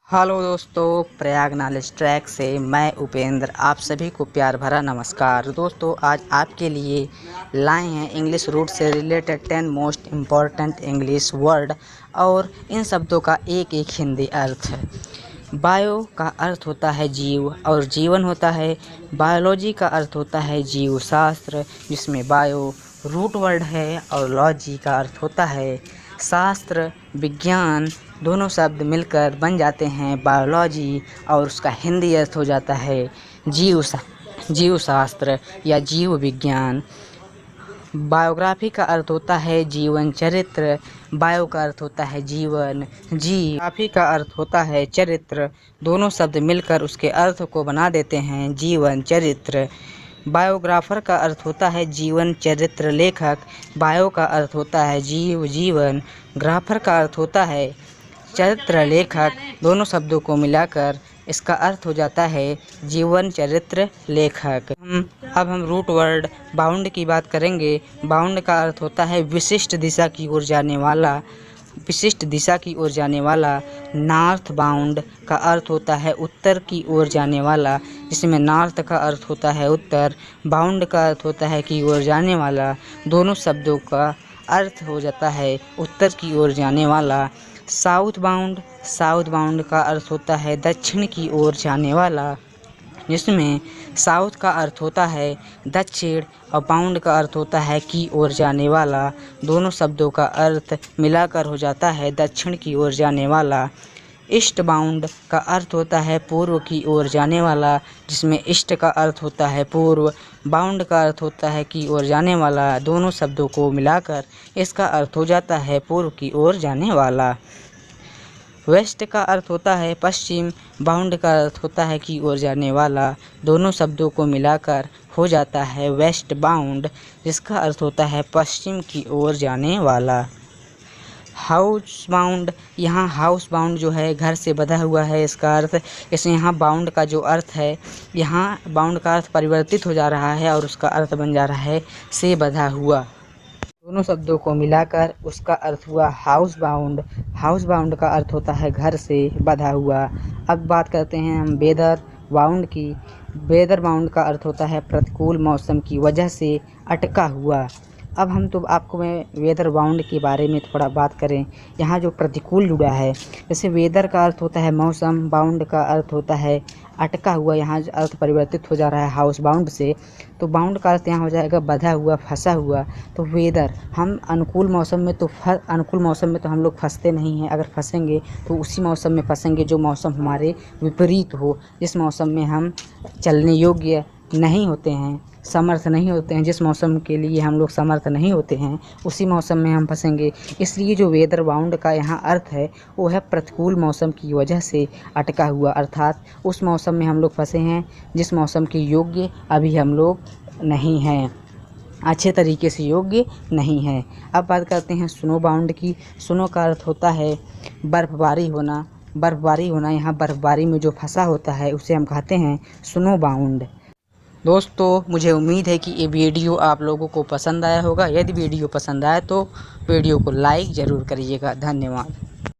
Hello दोस्तों, Prayag knowledge track से मैं उपेंद्र आप सभी को प्यार भरा नमस्कार। दोस्तों, आज आपके लिए लाए हैं इंग्लिश रूट से related 10 most important English word और इन शब्दों का एक एक हिंदी अर्थ। बायो का अर्थ होता है जीव और जीवन होता है। बायोलॉजी का अर्थ होता है जीव शास्त्र, जिसमें बायो रूट वर्ड है और लॉजी का अर्थ होता है शास्त्र, विज्ञान। दोनों शब्द मिलकर बन जाते हैं बायोलॉजी और उसका हिंदी अर्थ हो जाता है जीव शास्त्र या जीव विज्ञान। बायोग्राफी का अर्थ होता है जीवन चरित्र। बायो का अर्थ होता है जीवन, ग्राफी का अर्थ होता है चरित्र। दोनों शब्द मिलकर उसके अर्थ को बना देते हैं जीवन चरित्र। बायोग्राफर का अर्थ होता है जीवन चरित्र लेखक। बायो का अर्थ होता है जीव जीवन। ग्राफर का अर्थ होता है चरित्र लेखक। दोनों शब्दों को मिलाकर इसका अर्थ हो जाता है जीवन चरित्र लेखक। अब हम रूट वर्ड बाउंड की बात करेंगे। बाउंड का अर्थ होता है विशिष्ट दिशा की ओर जाने वाला। विशिष्ट दिशा की ओर जाने वाला। नॉर्थ बाउंड का अर्थ होता है उत्तर की ओर जाने वाला, जिसमें नॉर्थ का अर्थ होता है उत्तर, बाउंड का अर्थ होता है की ओर जाने वाला। दोनों शब्दों का अर्थ हो जाता है उत्तर की ओर जाने वाला। साउथ बाउंड का अर्थ होता है दक्षिण की ओर जाने वाला, जिसमें साउथ का अर्थ होता है दक्षिण और बाउंड का अर्थ होता है की ओर जाने वाला। दोनों शब्दों का अर्थ मिलाकर हो जाता है दक्षिण की ओर जाने वाला। ईस्ट बाउंड का अर्थ होता है पूर्व की ओर जाने वाला, जिसमें ईस्ट का अर्थ होता है पूर्व, बाउंड का अर्थ होता है की ओर जाने वाला। दोनों शब्दों को मिलाकर इसका अर्थ हो जाता है पूर्व की ओर जाने वाला। वेस्ट का अर्थ होता है पश्चिम, बाउंड का अर्थ होता है की ओर जाने वाला। दोनों शब्दों को मिलाकर हो जाता है वेस्ट बाउंड, जिसका अर्थ होता है पश्चिम की ओर जाने वाला। हाउस बाउंड, यहाँ हाउस बाउंड जो है घर से बंधा हुआ है इसका अर्थ। जैसे यहाँ बाउंड का जो अर्थ है, यहाँ बाउंड का अर्थ परिवर्तित हो जा रहा है और उसका अर्थ बन जा रहा है से बंधा हुआ। दोनों शब्दों को मिलाकर उसका अर्थ हुआ हाउस बाउंड। हाउस बाउंड का अर्थ होता है घर से बंधा हुआ। अब बात करते हैं हम वेदर बाउंड की। वेदर बाउंड का अर्थ होता है प्रतिकूल मौसम की वजह से अटका हुआ। अब हम तो आपको मैं वेदर बाउंड के बारे में थोड़ा बात करें। यहाँ जो प्रतिकूल जुड़ा है, जैसे वेदर का अर्थ होता है मौसम, बाउंड का अर्थ होता है अटका हुआ। यहाँ अर्थ परिवर्तित हो जा रहा है हाउस बाउंड से, तो बाउंड का अर्थ यहाँ हो जाएगा बंधा हुआ, फंसा हुआ। तो वेदर, हम अनुकूल मौसम में तो हम लोग फंसते नहीं हैं। अगर फंसेंगे तो उसी मौसम में फंसेंगे जो मौसम हमारे विपरीत हो, जिस मौसम में हम चलने योग्य नहीं होते हैं, समर्थ नहीं होते हैं, जिस मौसम के लिए हम लोग समर्थ नहीं होते हैं, उसी मौसम में हम फंसेंगे। इसलिए जो वेदर बाउंड का यहाँ अर्थ है वो है प्रतिकूल मौसम की वजह से अटका हुआ, अर्थात उस मौसम में हम लोग फंसे हैं जिस मौसम के योग्य अभी हम लोग नहीं हैं, अच्छे तरीके से योग्य नहीं है। अब बात करते हैं स्नो बाउंड की। स्नो का अर्थ होता है बर्फबारी होना। यहाँ बर्फबारी में जो फंसा होता है उसे हम कहते हैं स्नो बाउंड। दोस्तों, मुझे उम्मीद है कि ये वीडियो आप लोगों को पसंद आया होगा। यदि वीडियो पसंद आए तो वीडियो को लाइक ज़रूर करिएगा। धन्यवाद।